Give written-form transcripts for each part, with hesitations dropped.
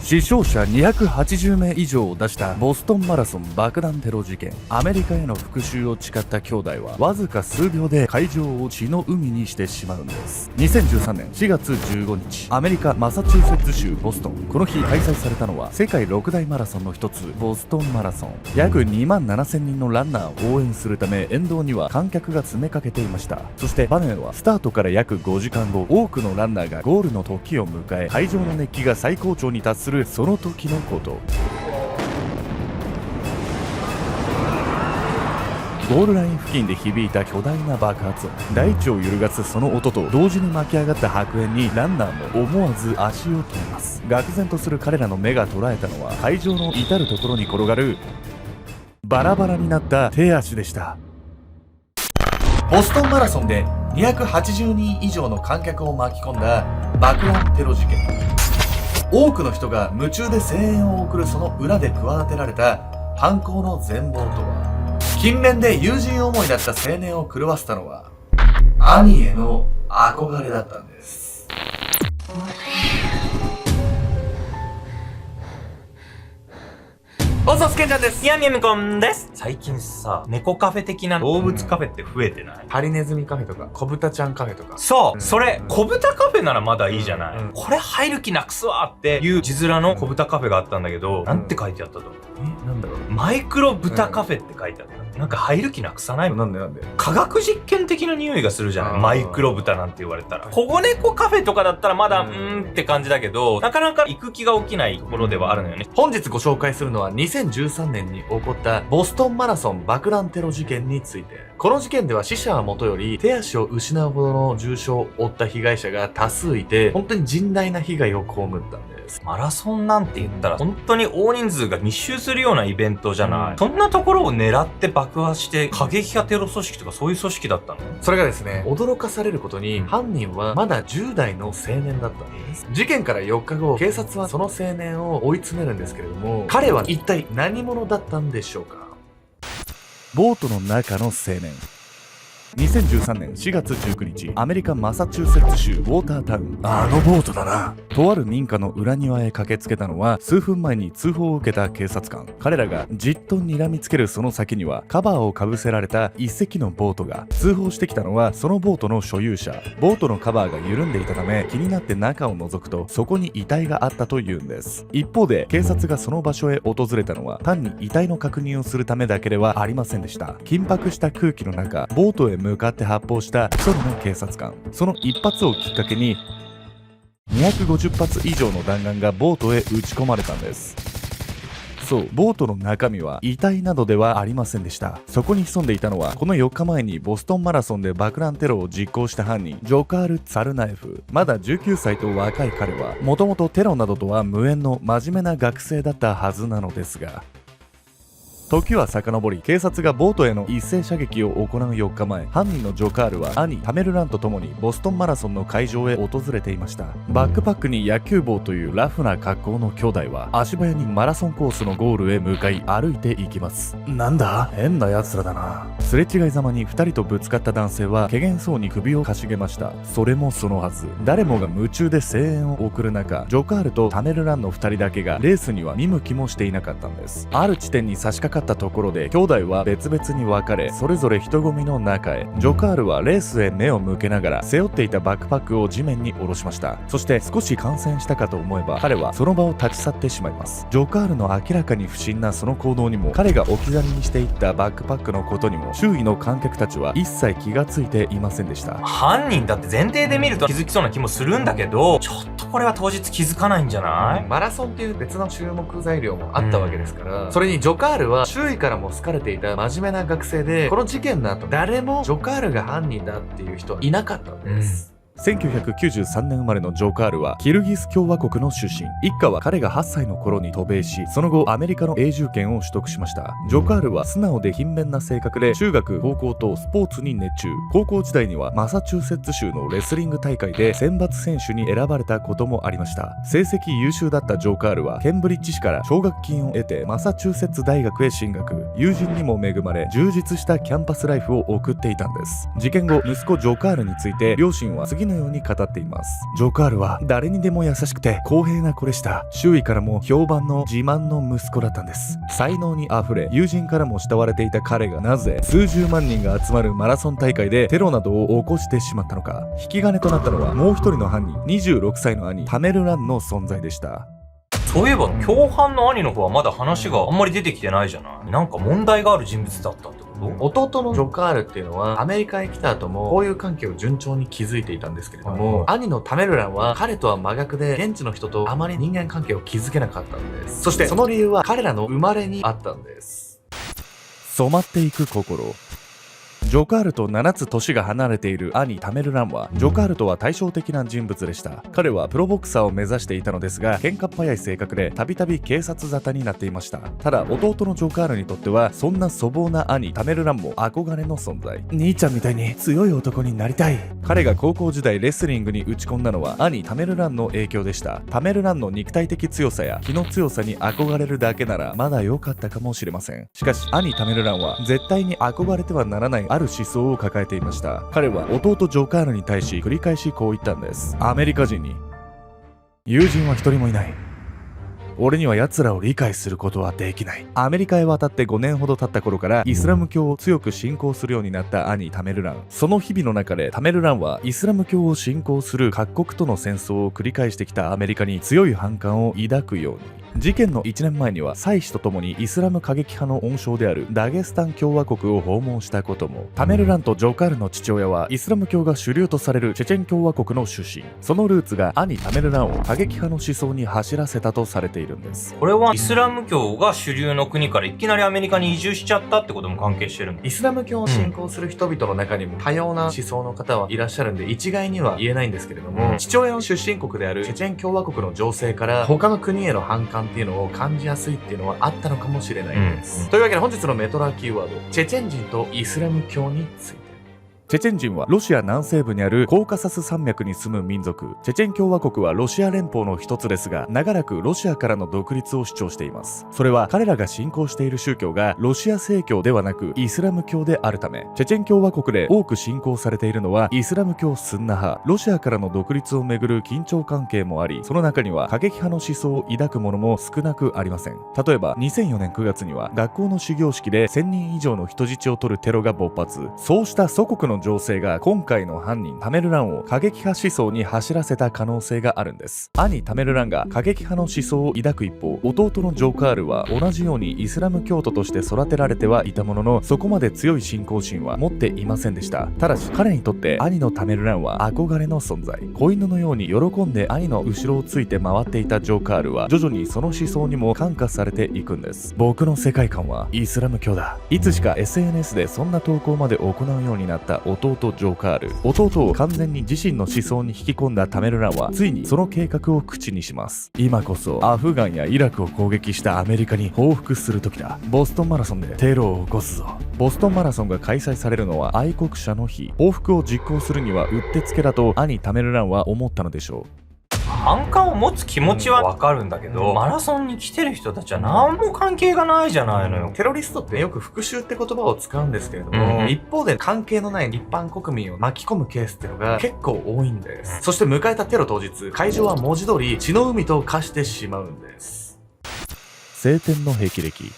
死傷者280名以上を出したボストンマラソン爆弾テロ事件。アメリカへの復讐を誓った兄弟はわずか数秒で会場を血の海にしてしまうんです。2013年4月15日、アメリカマサチューセッツ州ボストン。この日開催されたのは世界6大マラソンの一つ、ボストンマラソン。約2万7000人のランナーを応援するため沿道には観客が詰めかけていました。そして場面はスタートから約5時間後、多くのランナーがゴールの時を迎え、会場の熱気が最高潮に達するその時のこと。ゴールライン付近で響いた巨大な爆発音、大地を揺るがすその音と同時に巻き上がった白煙にランナーも思わず足を止めます。愕然とする彼らの目が捉えたのは、会場の至る所に転がるバラバラになった手足でした。ボストンマラソンで280人以上の観客を巻き込んだ爆弾テロ事件。多くの人が夢中で声援を送るその裏で企てられた犯行の全貌とは。勤勉で友人思いだった青年を狂わせたのは兄への憧れだったんです。おそすけんちゃんです。みやみやみこんです。最近さ、猫カフェ的な動物カフェって増えてない？ハリネズミカフェとか、小豚ちゃんカフェとか。そう、それ、小豚カフェならまだいいじゃない。これ入る気なくすわっていう字面の小豚カフェがあったんだけど、なんて書いてあったと思う？なんだろう。マイクロ豚カフェって書いてあった。なんか入る気なくさない？なんで科学実験的な匂いがするじゃない？マイクロ豚なんて言われたら。保護猫カフェとかだったらまだ、って感じだけど、なかなか行く気が起きないところではあるのよね。本日ご紹介するのは2013年に起こったボストンマラソン爆弾テロ事件について。この事件では死者はもとより手足を失うほどの重傷を負った被害者が多数いて、本当に甚大な被害を被ったんです。マラソンなんて言ったら本当に大人数が密集するようなイベントじゃない。そんなところを狙って爆破して過激派テロ組織とかそういう組織だったの？それがですね、驚かされることに犯人はまだ10代の青年だったんです。事件から4日後、警察はその青年を追い詰めるんですけれども、彼は一体何者だったんでしょうか。ボートの中の青年。2013年4月19日、アメリカマサチューセッツ州ウォータータウン。あのボートだな。とある民家の裏庭へ駆けつけたのは、数分前に通報を受けた警察官。彼らがじっと睨みつけるその先には、カバーをかぶせられた一隻のボートが。通報してきたのはそのボートの所有者。ボートのカバーが緩んでいたため、気になって中を覗くと、そこに遺体があったというんです。一方で警察がその場所へ訪れたのは、単に遺体の確認をするためだけではありませんでした。緊迫した空気の中、ボートへ向かって発砲した一人の警察官。その一発をきっかけに250発以上の弾丸がボートへ撃ち込まれたんです。そう、ボートの中身は遺体などではありませんでした。そこに潜んでいたのは、この4日前にボストンマラソンで爆弾テロを実行した犯人、ジョカール・ツァルナエフ。まだ19歳と若い彼は、もともとテロなどとは無縁の真面目な学生だったはずなのですが、時は遡り、警察がボートへの一斉射撃を行う4日前、犯人のジョカールは兄タメルランと共にボストンマラソンの会場へ訪れていました。バックパックに野球帽というラフな格好の兄弟は、足早にマラソンコースのゴールへ向かい歩いていきます。なんだ、変な奴らだな。すれ違いざまに2人とぶつかった男性は怪げそうに首をかしげました。それもそのはず、誰もが夢中で声援を送る中、ジョカールとタメルランの2人だけがレースには見向きもしていなかったんです。ある地点に差し掛かったところで、兄弟は別々に分かれ、それぞれ人混みの中へ。ジョカールはレースへ目を向けながら背負っていたバックパックを地面に下ろしました。そして少し感染したかと思えば、彼はその場を立ち去ってしまいます。ジョカールの明らかに不審なその行動にも、彼が置き去りにしていったバックパックのことにも、周囲の観客たちは一切気がついていませんでした。犯人だって前提で見ると気づきそうな気もするんだけど、ちょっとこれは当日気づかないんじゃない？マラソンっていう別の注目材料もあったわけですから、それにジョカールは周囲からも好かれていた真面目な学生で、この事件の後誰もジョカールが犯人だっていう人はいなかったんです。1993年生まれのジョカールはキルギス共和国の出身。一家は彼が8歳の頃に渡米し、その後アメリカの永住権を取得しました。ジョカールは素直で勤勉な性格で、中学高校とスポーツに熱中。高校時代にはマサチューセッツ州のレスリング大会で選抜選手に選ばれたこともありました。成績優秀だったジョカールはケンブリッジ市から奨学金を得てマサチューセッツ大学へ進学。友人にも恵まれ、充実したキャンパスライフを送っていたんです。事件後、息子ジョカールについて両親は次次のように語っています。ジョカールは誰にでも優しくて公平な子でした。周囲からも評判の自慢の息子だったんです。才能にあふれ、友人からも慕われていた彼がなぜ数十万人が集まるマラソン大会でテロなどを起こしてしまったのか。引き金となったのはもう一人の犯人、26歳の兄タメルランの存在でした。そういえば共犯の兄の方はまだ話があんまり出てきてないじゃない。なんか問題がある人物だったってこと？弟のジョカールっていうのはアメリカへ来た後も交友関係を順調に築いていたんですけれども、兄のタメルランは彼とは真逆で現地の人とあまり人間関係を築けなかったんです。そしてその理由は彼らの生まれにあったんです。染まっていく心。ジョカールと7つ年が離れている兄タメルランはジョカールとは対照的な人物でした。彼はプロボクサーを目指していたのですが、喧嘩っ早い性格でたびたび警察沙汰になっていました。ただ弟のジョカールにとってはそんな粗暴な兄タメルランも憧れの存在。兄ちゃんみたいに強い男になりたい。彼が高校時代レスリングに打ち込んだのは兄タメルランの影響でした。タメルランの肉体的強さや気の強さに憧れるだけならまだ良かったかもしれません。しかし兄タメルランは絶対に憧れてはならないある思想を抱えていました。彼は弟ジョカールに対し繰り返しこう言ったんです。アメリカ人に友人は一人もいない。俺には奴らを理解することはできない。アメリカへ渡って5年ほど経った頃からイスラム教を強く信仰するようになった兄タメルラン。その日々の中でタメルランはイスラム教を信仰する各国との戦争を繰り返してきたアメリカに強い反感を抱くように。事件の1年前には妻子と共にイスラム過激派の温床であるダゲスタン共和国を訪問したことも。タメルランとジョカールの父親はイスラム教が主流とされるチェチェン共和国の出身。そのルーツが兄タメルランを過激派の思想に走らせたとされているんです。これはイスラム教が主流の国からいきなりアメリカに移住しちゃったってことも関係してるんだ。イスラム教を信仰する人々の中にも多様な思想の方はいらっしゃるんで一概には言えないんですけれども、父親の出身国であるチェチェン共和国の情勢から他の国への反感っていうのを感じやすいっていうのはあったのかもしれないです。というわけで本日のメトラキーワード、チェチェン人とイスラム教について。チェチェン人はロシア南西部にあるコーカサス山脈に住む民族。チェチェン共和国はロシア連邦の一つですが、長らくロシアからの独立を主張しています。それは彼らが信仰している宗教がロシア正教ではなくイスラム教であるため。チェチェン共和国で多く信仰されているのはイスラム教スンナ派。ロシアからの独立をめぐる緊張関係もあり、その中には過激派の思想を抱く者も少なくありません。例えば2004年9月には学校の始業式で1000人以上の人質を取るテロが勃発。そうした祖国の情勢が今回の犯人タメルランを過激派思想に走らせた可能性があるんです。兄タメルランが過激派の思想を抱く一方、弟のジョカールは同じようにイスラム教徒として育てられてはいたものの、そこまで強い信仰心は持っていませんでした。ただし彼にとって兄のタメルランは憧れの存在。子犬のように喜んで兄の後ろをついて回っていたジョカールは徐々にその思想にも感化されていくんです。僕の世界観はイスラム教だ。いつしか SNS でそんな投稿まで行うようになった弟ジョカール。弟を完全に自身の思想に引き込んだタメルランはついにその計画を口にします。今こそアフガンやイラクを攻撃したアメリカに報復する時だ。ボストンマラソンでテロを起こすぞ。ボストンマラソンが開催されるのは愛国者の日。報復を実行するにはうってつけだと兄タメルランは思ったのでしょう。反感を持つ気持ちはわかるんだけど、マラソンに来てる人たちは何も関係がないじゃないのよ。テロリストってよく復讐って言葉を使うんですけれども、一方で関係のない一般国民を巻き込むケースっていうのが結構多いんです。そして迎えたテロ当日、会場は文字通り血の海と化してしまうんです。晴天の霹靂。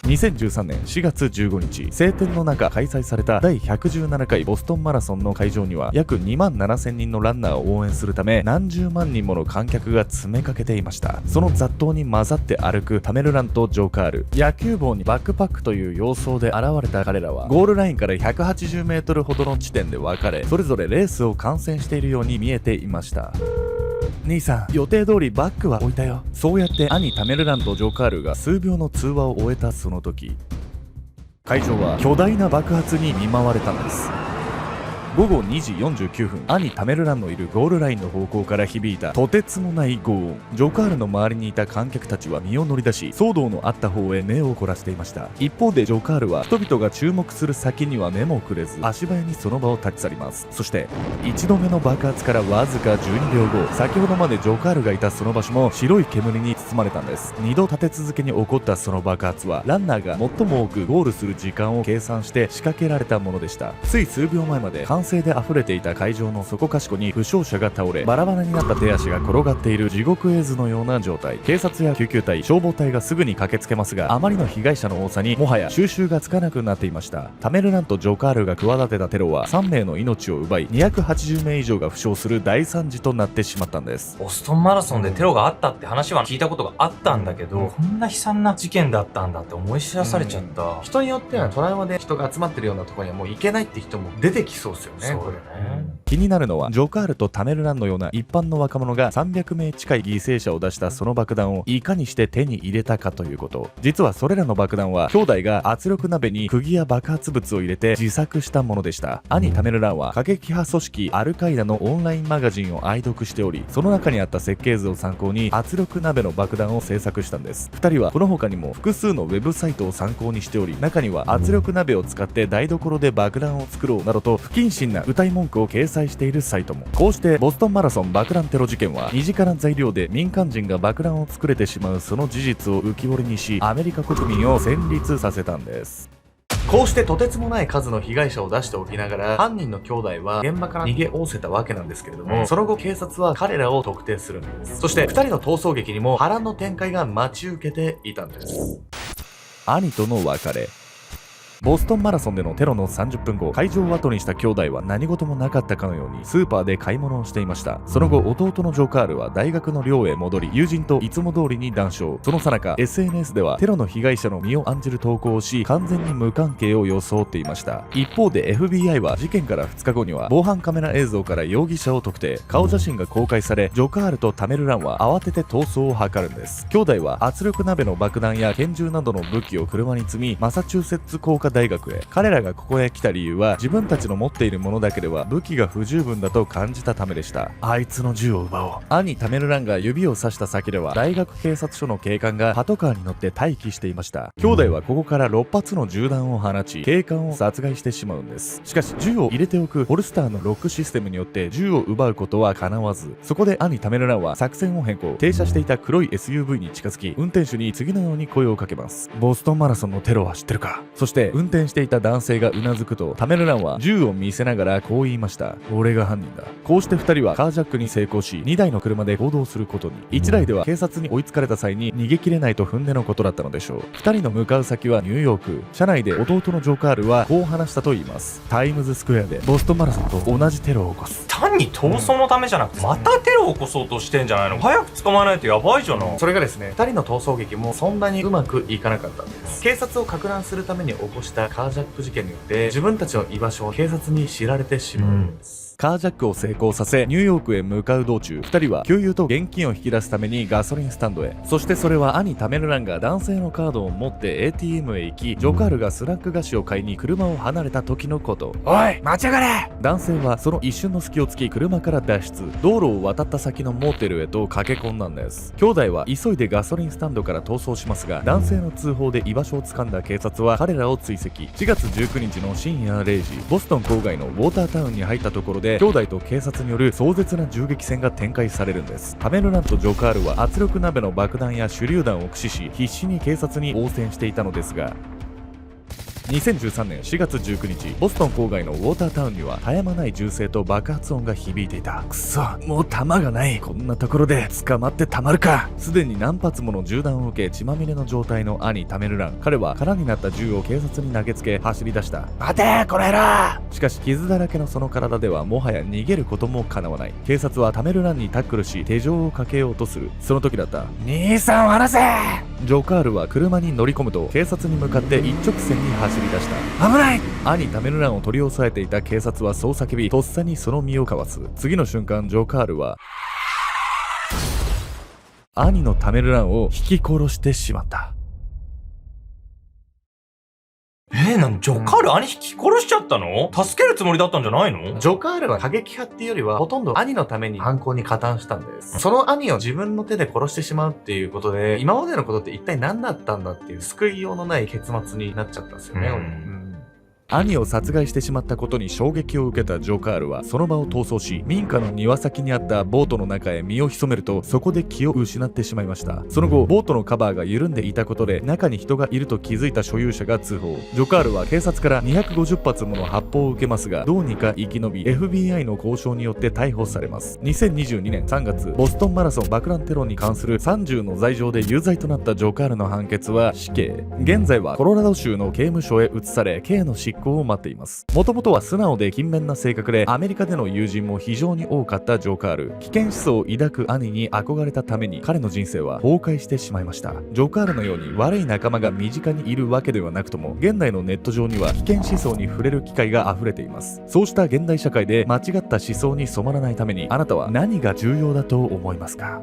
2013年4月15日、晴天の中開催された第117回ボストンマラソンの会場には約2万7000人のランナーを応援するため何十万人もの観客が詰めかけていました。その雑踏に混ざって歩くタメルランとジョカール。野球帽にバックパックという様相で現れた彼らはゴールラインから180メートルほどの地点で分かれ、それぞれレースを観戦しているように見えていました。兄さん、予定通りバッグは置いたよ。そうやって兄タメルランとジョカールが数秒の通話を終えたその時、会場は巨大な爆発に見舞われたのです。午後2時49分、兄タメルランのいるゴールラインの方向から響いたとてつもない轟音。ジョカールの周りにいた観客たちは身を乗り出し、騒動のあった方へ目を凝らしていました。一方でジョカールは人々が注目する先には目もくれず、足早にその場を立ち去ります。そして1度目の爆発からわずか12秒後、先ほどまでジョカールがいたその場所も白い煙に包まれたんです。2度立て続けに起こったその爆発はランナーが最も多くゴールする時間を計算して仕掛けられたものでした。つい数秒前まで観性で溢れていた会場のそこかしこに負傷者が倒れ、バラバラになった手足が転がっている地獄絵図のような状態。警察や救急隊、消防隊がすぐに駆けつけますが、あまりの被害者の多さにもはや収拾がつかなくなっていました。タメルランとジョカールが企てたテロは3名の命を奪い、280名以上が負傷する大惨事となってしまったんです。ボストンマラソンでテロがあったって話は聞いたことがあったんだけど、こんな悲惨な事件だったんだって思い知らされちゃった。人によってはトラウマで人が集まってるようなところにはもう行けないって人も出てきそうですよね。そうこれだね。気になるのはジョカールとタメルランのような一般の若者が300名近い犠牲者を出したその爆弾をいかにして手に入れたかということ。実はそれらの爆弾は兄弟が圧力鍋に釘や爆発物を入れて自作したものでした。兄タメルランは過激派組織アルカイダのオンラインマガジンを愛読しており、その中にあった設計図を参考に圧力鍋の爆弾を製作したんです。2人はこの他にも複数のウェブサイトを参考にしており、中には圧力鍋を使って台所で爆弾を作ろうなどと不謹慎な謳い文句を掲載しているサイトも。こうしてボストンマラソン爆弾テロ事件は身近な材料で民間人が爆弾を作れてしまうその事実を浮き彫りにし、アメリカ国民を戦慄させたんです。こうしてとてつもない数の被害者を出しておきながら、犯人の兄弟は現場から逃げおおせたわけなんですけれども、その後警察は彼らを特定するんです。そして2人の逃走劇にも波乱の展開が待ち受けていたんです。兄との別れ。ボストンマラソンでのテロの30分後、会場を後にした兄弟は何事もなかったかのようにスーパーで買い物をしていました。その後、弟のジョカールは大学の寮へ戻り、友人といつも通りに談笑。その最中、SNS ではテロの被害者の身を案じる投稿をし、完全に無関係を装っていました。一方で FBI は事件から2日後には防犯カメラ映像から容疑者を特定。顔写真が公開され、ジョカールとタメルランは慌てて逃走を図るんです。兄弟は圧力鍋の爆弾や拳銃などの武器を車に積み、マサチューセッツ工科大学へ。彼らがここへ来た理由は、自分たちの持っているものだけでは武器が不十分だと感じたためでした。あいつの銃を奪おう。兄タメルランが指を指した先では、大学警察署の警官がパトカーに乗って待機していました。兄弟はここから6発の銃弾を放ち、警官を殺害してしまうんです。しかし銃を入れておくホルスターのロックシステムによって銃を奪うことは叶わず、そこで兄タメルランは作戦を変更。停車していた黒い SUV に近づき、運転手に次のように声をかけます。ボストンマラソンのテロは知ってるか。そして運転していた男性がうなずくと、タメルランは銃を見せながらこう言いました。俺が犯人だ。こうして2人はカージャックに成功し、2台の車で行動することに。1台では警察に追いつかれた際に逃げ切れないと踏んでのことだったのでしょう。2人の向かう先はニューヨーク。車内で弟のジョカールはこう話したと言います。タイムズスクエアでボストンマラソンと同じテロを起こす。単に逃走のためじゃなくて、またテロを起こそうとしてんじゃないの。早く捕まえないとやばいじゃない。それがですね、2人の逃走劇もそんなにうまくいかなかったんです。警察をか乱するために起こしたカージャック事件によって自分たちの居場所を警察に知られてしまうんです。カージャックを成功させ、ニューヨークへ向かう道中、2人は給油と現金を引き出すためにガソリンスタンドへ。そしてそれは兄タメルランが男性のカードを持って ATM へ行き、ジョカールがスナック菓子を買いに車を離れた時のこと。おい待ちやがれ。男性はその一瞬の隙を突き車から脱出。道路を渡った先のモーテルへと駆け込んだんです。兄弟は急いでガソリンスタンドから逃走しますが、男性の通報で居場所をつかんだ警察は彼らを追跡。4月19日の深夜0時、ボストン郊外のウォータータウンに入ったところで、兄弟と警察による壮絶な銃撃戦が展開されるんです。タメルランとジョカールは圧力鍋の爆弾や手榴弾を駆使し、必死に警察に応戦していたのですが、2013年4月19日、ボストン郊外のウォータータウンには絶え間ない銃声と爆発音が響いていた。くそ、もう弾がない。こんなところで捕まってたまるか。すでに何発もの銃弾を受け血まみれの状態の兄タメルラン。彼は空になった銃を警察に投げつけ走り出した。待てこの野郎。しかし傷だらけのその体ではもはや逃げることも叶わない。警察はタメルランにタックルし手錠をかけようとする。その時だった。兄さんを離せ。ジョカールは車に乗り込むと警察に向かって一直線に走り出した。危ない。兄タメルランを取り押さえていた警察はそう叫び、とっさにその身をかわす。次の瞬間、ジョカールは兄のタメルランを引き殺してしまった。何ジョカール兄引き殺しちゃったの？助けるつもりだったんじゃないの？ジョカールは過激派っていうよりはほとんど兄のために犯行に加担したんです。その兄を自分の手で殺してしまうっていうことで、今までのことって一体何だったんだっていう救いようのない結末になっちゃったんですよね。兄を殺害してしまったことに衝撃を受けたジョカールはその場を逃走し、民家の庭先にあったボートの中へ身を潜めると、そこで気を失ってしまいました。その後ボートのカバーが緩んでいたことで中に人がいると気づいた所有者が通報。ジョカールは警察から250発もの発砲を受けますが、どうにか生き延び FBI の交渉によって逮捕されます。2022年3月、ボストンマラソン爆弾テロに関する30の罪状で有罪となったジョカールの判決は死刑。現在はコロラド州の刑務所へ移され、刑の執行を待っています。もともとは素直で勤勉な性格で、アメリカでの友人も非常に多かったジョカール。危険思想を抱く兄に憧れたために彼の人生は崩壊してしまいました。ジョカールのように悪い仲間が身近にいるわけではなくとも、現代のネット上には危険思想に触れる機会が溢れています。そうした現代社会で間違った思想に染まらないために、あなたは何が重要だと思いますか？